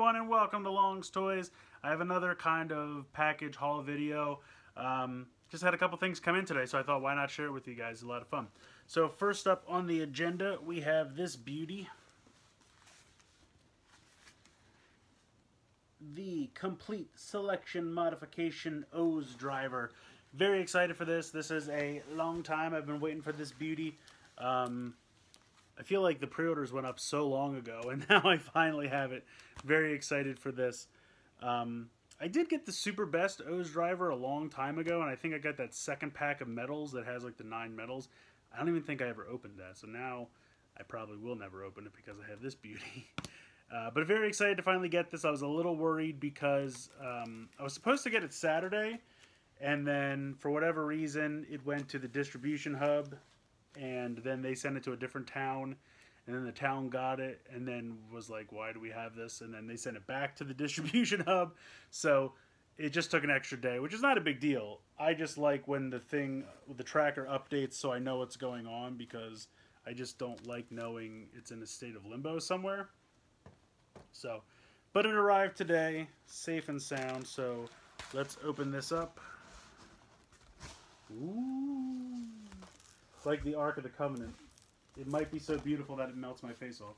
everyone, and welcome to Long's Toys. I have another kind of package haul video. Just had a couple things come in today, so I thought why not share it with you guys. It's a lot of fun. So first up on the agenda, we have this beauty. The Complete Selection Modification OOO driver. Very excited for this. This is a long time. I've been waiting for this beauty. I feel like the pre-orders went up so long ago, and now I finally have it. Very excited for this. I did get the Super Best OOO driver a long time ago, and I think I got that second pack of medals that has like the 9 medals. I don't even think I ever opened that, so now I probably will never open it because I have this beauty. But very excited to finally get this. I was a little worried because I was supposed to get it Saturday, and then for whatever reason it went to the distribution hub, and then they sent it to a different town, and then the town got it and then was like, why do we have this? And then they sent it back to the distribution hub, so it just took an extra day, which is not a big deal. I just like when the tracker updates so I know what's going on, because I just don't like knowing it's in a state of limbo somewhere. So, but it arrived today, safe and sound, so let's open this up. Ooh. It's like the Ark of the Covenant. It might be so beautiful that it melts my face off.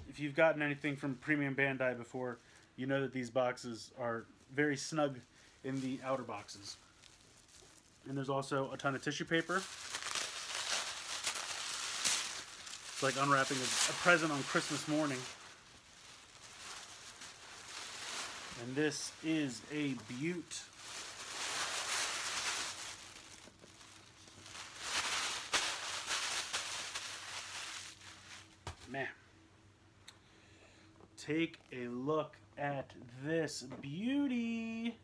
If you've gotten anything from Premium Bandai before, you know that these boxes are very snug in the outer boxes. And there's also a ton of tissue paper. It's like unwrapping a present on Christmas morning. And this is a beaut. Man. Take a look at this beauty.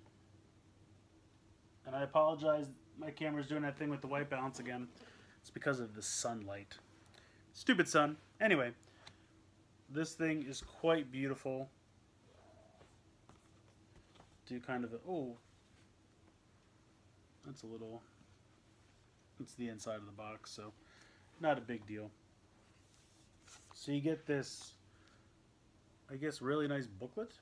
And I apologize, my camera's doing that thing with the white balance again. It's because of the sunlight. Stupid sun. Anyway, this thing is quite beautiful. Do kind of a, oh, that's a little, it's the inside of the box, so not a big deal. So you get this, I guess, really nice booklet.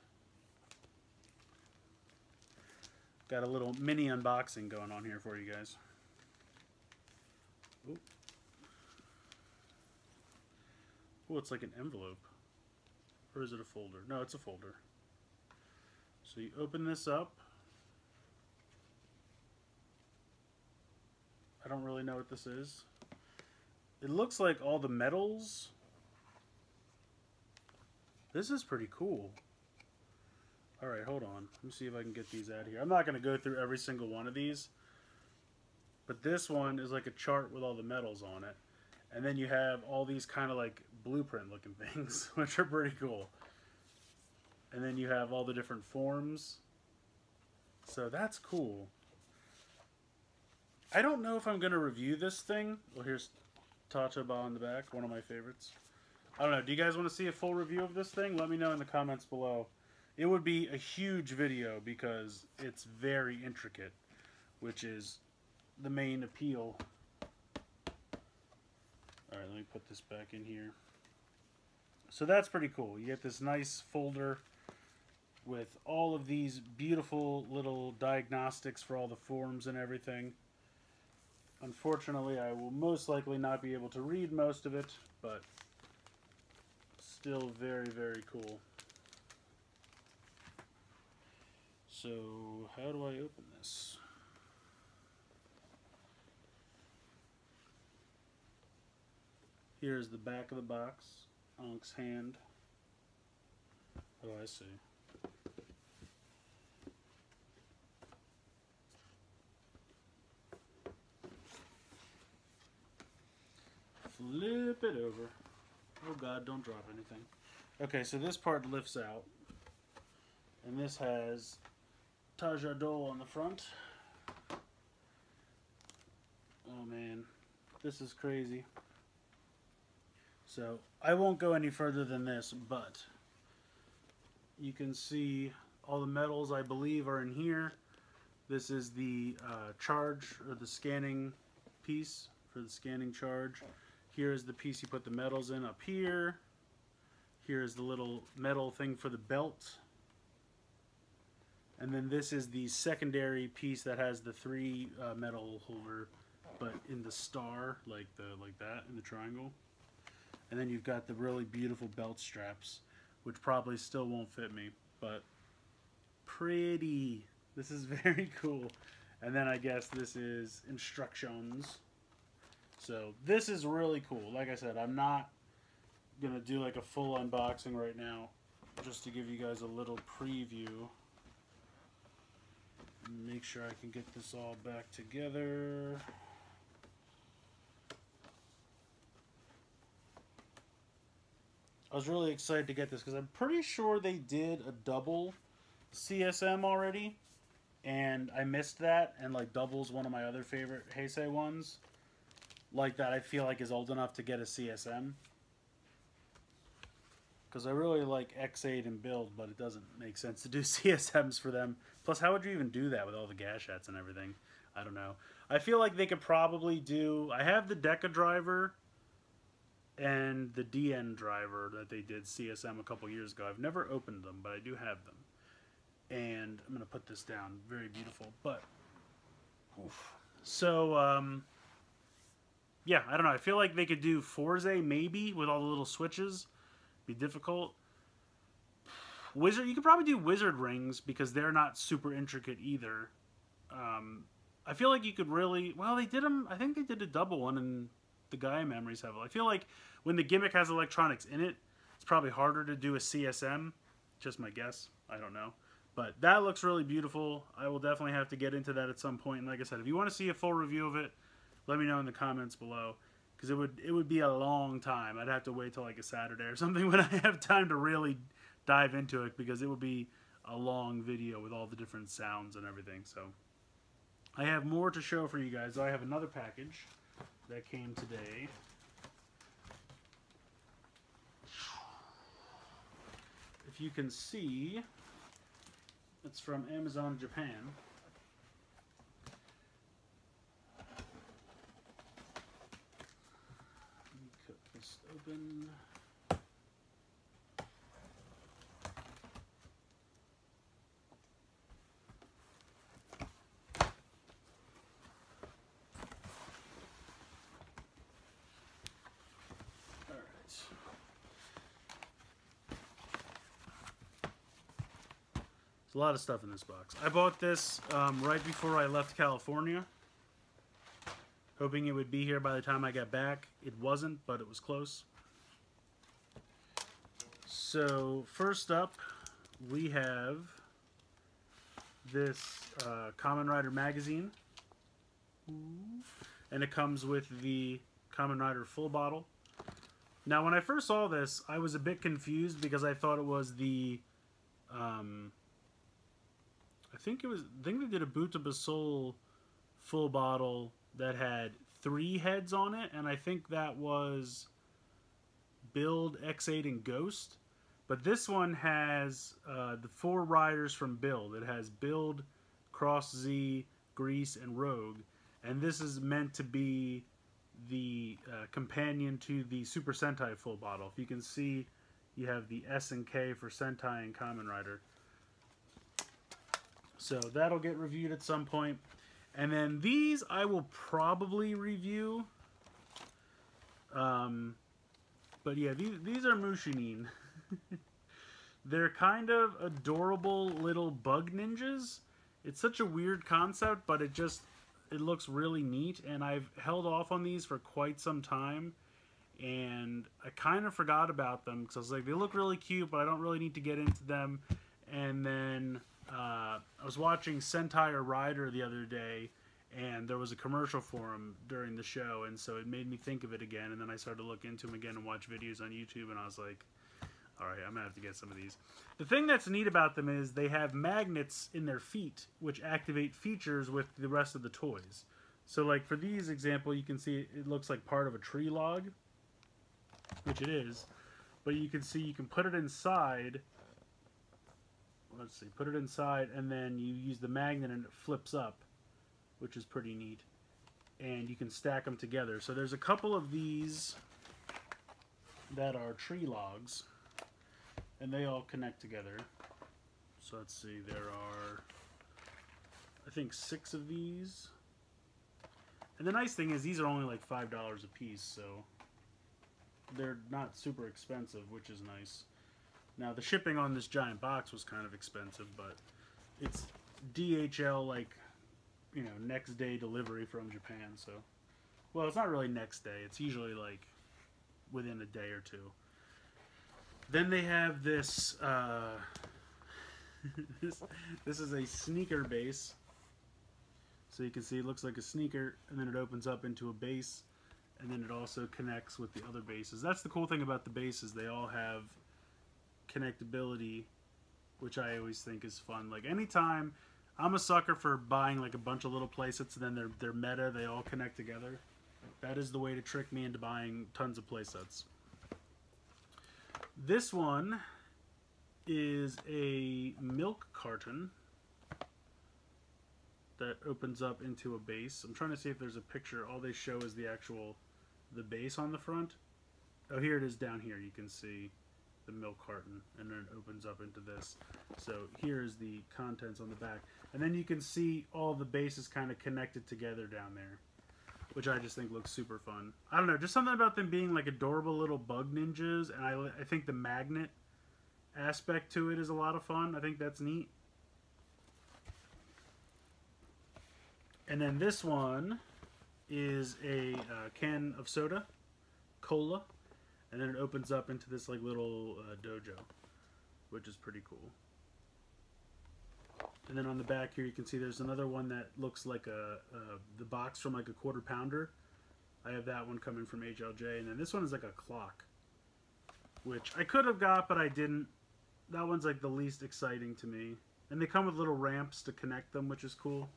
Got a little mini unboxing going on here for you guys. Oh, oh, it's like an envelope. Or is it a folder? No, it's a folder. So you open this up. I don't really know what this is. It looks like all the medals. This is pretty cool. Alright, hold on. Let me see if I can get these out of here. I'm not going to go through every single one of these. But this one is like a chart with all the medals on it. And then you have all these kind of like blueprint looking things, which are pretty cool. And then you have all the different forms. So that's cool. I don't know if I'm going to review this thing. Well, here's Tachaba on the back, one of my favorites. I don't know. Do you guys want to see a full review of this thing? Let me know in the comments below. It would be a huge video because it's very intricate, which is the main appeal. Alright, let me put this back in here. So that's pretty cool. You get this nice folder with all of these beautiful little diagnostics for all the forms and everything. Unfortunately, I will most likely not be able to read most of it, but still very, very cool. So, how do I open this? Here's the back of the box. Ank's hand. Oh, I see. Flip it over. Oh God, don't drop anything. Okay, so this part lifts out. And this has Tajadol on the front. Oh man, this is crazy. So, I won't go any further than this, but you can see all the medals, I believe, are in here. This is the charge or the scanning piece for the scanning charge. Here's the piece you put the metals in up here. Here's the little metal thing for the belt. And then this is the secondary piece that has the 3 metal holder, but in the star, like that, in the triangle. And then you've got the really beautiful belt straps, which probably still won't fit me, but pretty. This is very cool. And then I guess this is instructions. So this is really cool. Like I said, I'm not gonna do like a full unboxing right now, just to give you guys a little preview. Make sure I can get this all back together. I was really excited to get this because I'm pretty sure they did a double CSM already, and I missed that, and like double's one of my other favorite Heisei ones. Like that I feel like is old enough to get a CSM. Because I really like X8 and Build, but it doesn't make sense to do CSMs for them. Plus, how would you even do that with all the gashettes and everything? I don't know. I feel like they could probably do... I have the Deca driver and the DN driver that they did CSM a couple years ago. I've never opened them, but I do have them. And I'm going to put this down. Very beautiful. But, oof. So, yeah, I don't know. I feel like they could do Forze maybe with all the little switches. Be difficult. Wizard, you could probably do wizard rings because they're not super intricate either. I feel like you could really... Well, they did them... I think they did a double one in the Gaia Memories Hevel. I feel like when the gimmick has electronics in it, it's probably harder to do a CSM. Just my guess. I don't know. But that looks really beautiful. I will definitely have to get into that at some point. And like I said, if you want to see a full review of it, let me know in the comments below. Because it would be a long time. I'd have to wait till like a Saturday or something when I have time to really dive into it, because it would be a long video with all the different sounds and everything. So I have more to show for you guys. I have another package that came today. If you can see, it's from Amazon Japan. Let me cut this open. A lot of stuff in this box. I bought this right before I left California, hoping it would be here by the time I got back. It wasn't, but it was close. So first up, we have this Kamen Rider magazine, and it comes with the Kamen Rider full bottle. Now, when I first saw this, I was a bit confused because I thought it was the I think they did a Boot to Basol full bottle that had 3 heads on it, and I think that was Build, X8, and Ghost. But this one has the 4 riders from Build. It has Build, Cross Z, Grease, and Rogue. And this is meant to be the companion to the Super Sentai full bottle. If you can see, you have the S and K for Sentai and Kamen Rider. So that'll get reviewed at some point. And then these I will probably review. But yeah, these are Mushinin. They're kind of adorable little bug ninjas. It's such a weird concept, but it looks really neat. And I've held off on these for quite some time. And I kind of forgot about them because I was like, they look really cute, but I don't really need to get into them. And then I was watching Sentai Rider the other day, and there was a commercial for him during the show, and so it made me think of it again. And then I started to look into him again and watch videos on YouTube, and I was like, alright, I'm going to have to get some of these. The thing that's neat about them is they have magnets in their feet, which activate features with the rest of the toys. So like for these example, you can see it looks like part of a tree log, which it is, but you can see you can put it inside. Let's see, put it inside, and then you use the magnet and it flips up, which is pretty neat. and you can stack them together. So there's a couple of these that are tree logs, and they all connect together. So let's see, there are, I think, 6 of these. And the nice thing is these are only like $5 a piece, so they're not super expensive, which is nice. Now the shipping on this giant box was kind of expensive, but it's DHL, like, you know, next day delivery from Japan. So, well, it's not really next day, it's usually like within a day or two. Then they have this this is a sneaker base. So you can see it looks like a sneaker, and then it opens up into a base, and then it also connects with the other bases. That's the cool thing about the bases. They all have connectability, which I always think is fun. Like, anytime, I'm a sucker for buying like a bunch of little playsets, and then they're meta, they all connect together. That is the way to trick me into buying tons of playsets. This one is a milk carton that opens up into a base. I'm trying to see if there's a picture. All they show is the base on the front. Oh, here it is down here. You can see the milk carton, and then it opens up into this. So here's the contents on the back. And then you can see all the bases kind of connected together down there, which I just think looks super fun. I don't know, just something about them being like adorable little bug ninjas, and I think the magnet aspect to it is a lot of fun. I think that's neat. And then this one is a can of soda, cola, and then it opens up into this like little dojo, which is pretty cool. And then on the back here you can see there's another one that looks like the box from like a quarter pounder. I have that one coming from HLJ, and then this one is like a clock, which I could have got but I didn't. That one's like the least exciting to me. And they come with little ramps to connect them, which is cool.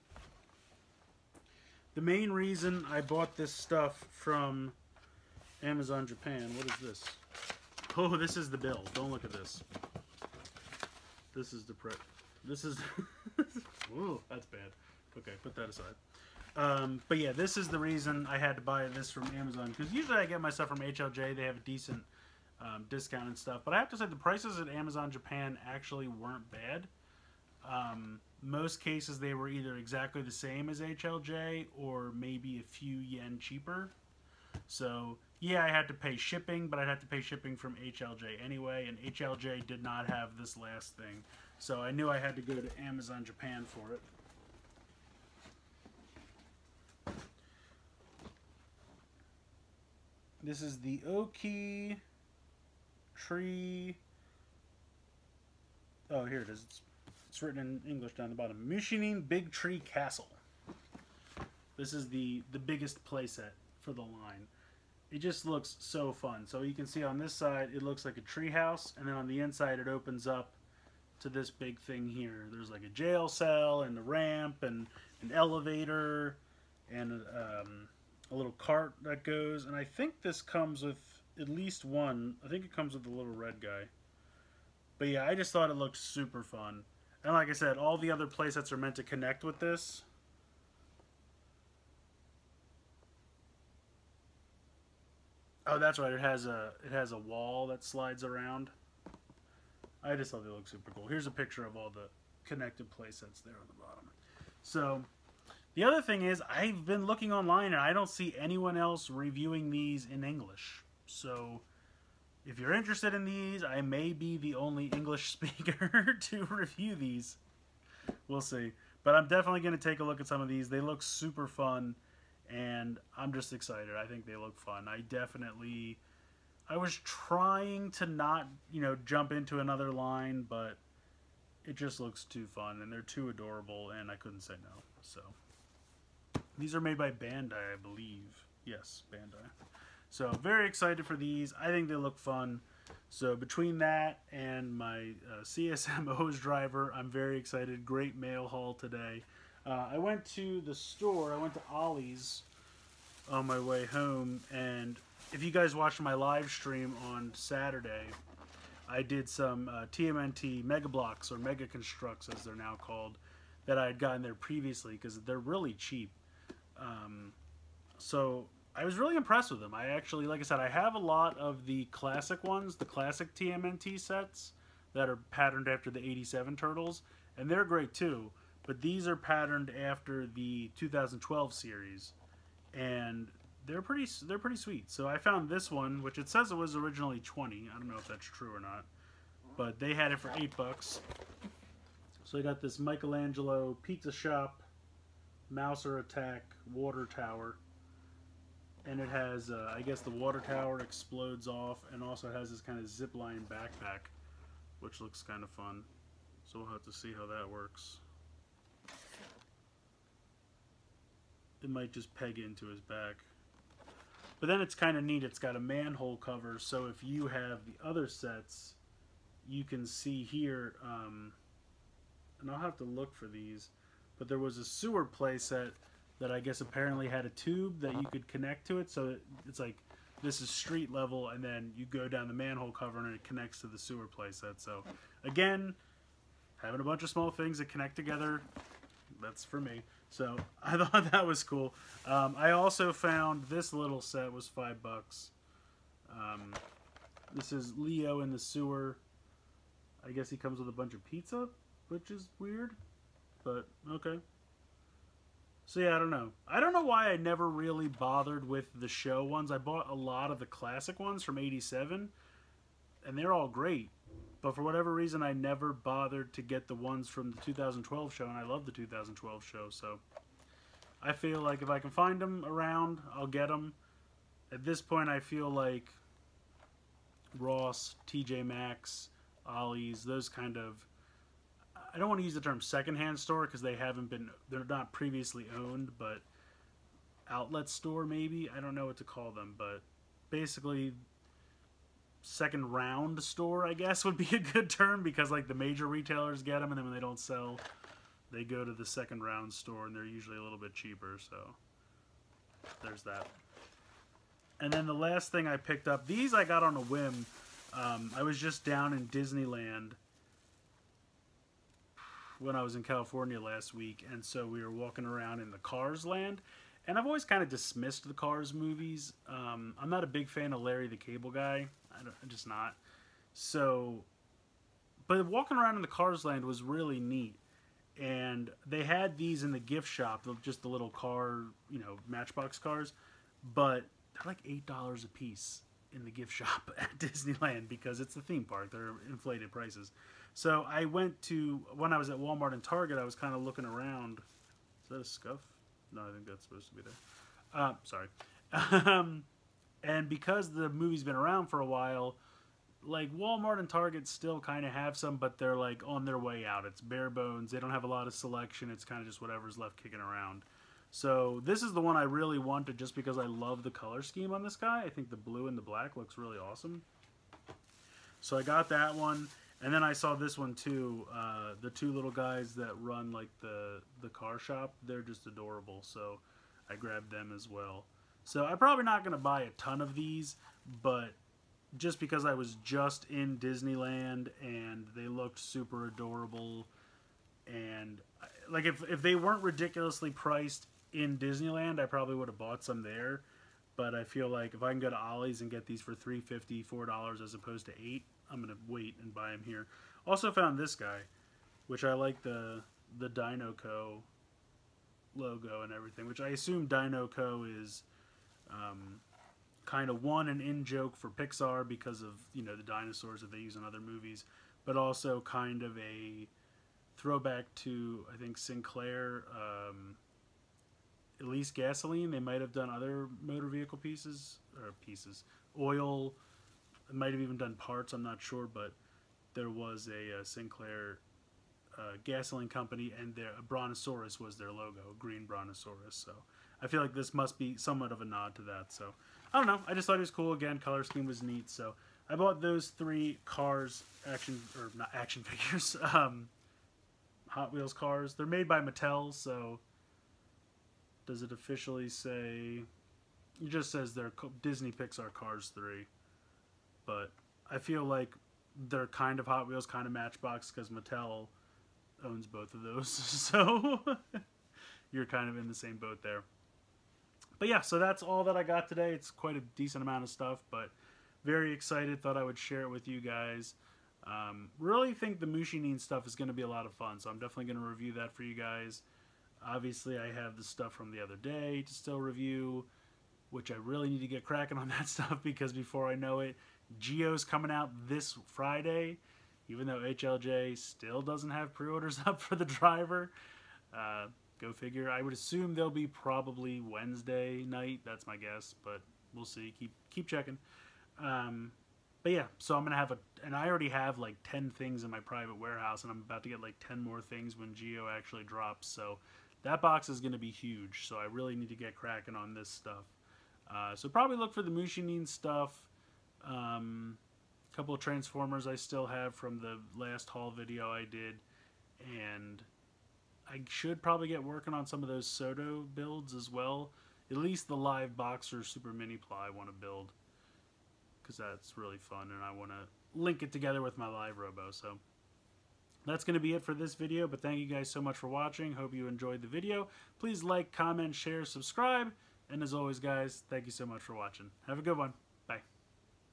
The main reason I bought this stuff from Amazon Japan, what is this? Oh, this is the bill. Don't look at this. This is the this is whoa, that's bad. Okay, put that aside. But yeah, this is the reason I had to buy this from Amazon, because usually I get my stuff from HLJ. They have a decent discount and stuff, but I have to say the prices at Amazon Japan actually weren't bad. Most cases they were either exactly the same as HLJ or maybe a few yen cheaper. So yeah, I had to pay shipping, but I'd have to pay shipping from HLJ anyway, and HLJ did not have this last thing. So I knew I had to go to Amazon Japan for it. This is the Oki tree. Oh, here it is. It's written in English down the bottom. Mushinin Big Tree Castle. This is the biggest playset for the line. It just looks so fun. So you can see on this side it looks like a tree house, and then on the inside it opens up to this big thing here. There's like a jail cell and a ramp and an elevator and a little cart that goes. And I think this comes with at least one. I think it comes with the little red guy. But yeah, I just thought it looked super fun. And like I said, all the other playsets are meant to connect with this. Oh, that's right. It has a wall that slides around. I just thought they looked super cool. Here's a picture of all the connected playsets there on the bottom. So the other thing is, I've been looking online and I don't see anyone else reviewing these in English. So if you're interested in these, I may be the only English speaker to review these. We'll see. But I'm definitely going to take a look at some of these. They look super fun, and I'm just excited. I think they look fun. I was trying to not, jump into another line, but it just looks too fun, and they're too adorable, and I couldn't say no. So these are made by Bandai, I believe. Yes, Bandai. So very excited for these. I think they look fun. So between that and my CSM hose driver, I'm very excited. Great mail haul today. I went to the store. I went to Ollie's on my way home, and if you guys watched my live stream on Saturday, I did some TMNT Mega Blocks, or Mega Constructs as they're now called, that I had gotten there previously because they're really cheap. So I was really impressed with them. I actually, like I said, I have a lot of the classic ones, the classic TMNT sets that are patterned after the '87 Turtles, and they're great too. But these are patterned after the 2012 series, and they're pretty sweet. So I found this one, which it says it was originally 20. I don't know if that's true or not, but they had it for $8. So I got this Michelangelo Pizza Shop Mouser Attack Water Tower, and it has I guess the water tower explodes off, and also has this kind of zip line backpack, which looks kind of fun. So we'll have to see how that works. It might just peg into his back. But then it's kind of neat. It's got a manhole cover, so if you have the other sets, you can see here, and I'll have to look for these, but there was a sewer playset that I guess apparently had a tube that you could connect to it, so it's like, this is street level, and then you go down the manhole cover and it connects to the sewer playset. So again, having a bunch of small things that connect together, that's for me. So I thought that was cool. I also found this little set was $5. This is Leo in the sewer. I guess he comes with a bunch of pizza, which is weird, but okay. So yeah, I don't know. I don't know why I never really bothered with the show ones. I bought a lot of the classic ones from '87, and they're all great. But for whatever reason, I never bothered to get the ones from the 2012 show, and I love the 2012 show, so I feel like if I can find them around, I'll get them. At this point, I feel like Ross, TJ Maxx, Ollie's, those kind of, I don't want to use the term secondhand store because they're not previously owned, but outlet store maybe? I don't know what to call them, but basically second round store, I guess, would be a good term, because like the major retailers get them, and then when they don't sell, they go to the second round store, and they're usually a little bit cheaper, so there's that. And then the last thing I picked up, these I got on a whim. I was just down in Disneyland when I was in California last week, and so we were walking around in the Cars land, and I've always kind of dismissed the Cars movies. I'm not a big fan of Larry the Cable Guy. I'm just not. So, but walking around in the Cars land was really neat, and they had these in the gift shop, just the little car, you know, Matchbox cars, but they're like $8 a piece in the gift shop at Disneyland because it's a theme park. They're inflated prices. So I went to, when I was at Walmart and Target, I was kind of looking around. Is that a scuff? No, I think that's supposed to be there. Sorry. And because the movie's been around for a while, like Walmart and Target still kind of have some, but they're like on their way out. It's bare bones. They don't have a lot of selection. It's kind of just whatever's left kicking around. So this is the one I really wanted just because I love the color scheme on this guy. I think the blue and the black looks really awesome. So I got that one. And then I saw this one too. The two little guys that run like the car shop. They're just adorable. So I grabbed them as well. So I'm probably not going to buy a ton of these, but just because I was just in Disneyland and they looked super adorable, and like if they weren't ridiculously priced in Disneyland, I probably would have bought some there. But I feel like if I can go to Ollie's and get these for $3.50, $4 as opposed to $8, I'm gonna wait and buy them here. Also found this guy, which I like the Dinoco logo and everything, which I assume Dinoco is kind of an in-joke for Pixar because of, you know, the dinosaurs that they use in other movies, but also kind of a throwback to, I think, Sinclair, at least gasoline. They might have done other motor vehicle oil. They might have even done parts, I'm not sure, but there was a Sinclair gasoline company, and a Brontosaurus was their logo, a green Brontosaurus. So I feel like this must be somewhat of a nod to that. So I don't know. I just thought it was cool. Again, color scheme was neat. So I bought those 3 Cars not action figures, Hot Wheels cars. They're made by Mattel, so does it officially say? It just says they're Disney Pixar Cars 3. But I feel like they're kind of Hot Wheels, kind of Matchbox, because Mattel owns both of those. So you're kind of in the same boat there. But yeah, so that's all that I got today. It's quite a decent amount of stuff, but very excited. Thought I would share it with you guys. Really think the Mushinin stuff is going to be a lot of fun, so I'm definitely going to review that for you guys. Obviously, I have the stuff from the other day to still review, which I really need to get cracking on that stuff, because before I know it, Geo's coming out this Friday, even though HLJ still doesn't have pre-orders up for the driver. Go figure. I would assume they'll be probably Wednesday night. That's my guess, but we'll see. Keep checking. But yeah, so I'm gonna have and I already have like 10 things in my private warehouse, and I'm about to get like 10 more things when Geo actually drops. So that box is gonna be huge. So I really need to get cracking on this stuff. So probably look for the Mushinin stuff. A couple of Transformers I still have from the last haul video I did, and I should probably get working on some of those Soto builds as well. At least the Live Boxer Super Mini Ply I want to build, because that's really fun, and I want to link it together with my Live Robo. So that's going to be it for this video, but thank you guys so much for watching. Hope you enjoyed the video. Please like, comment, share, subscribe, and as always, guys, thank you so much for watching. Have a good one.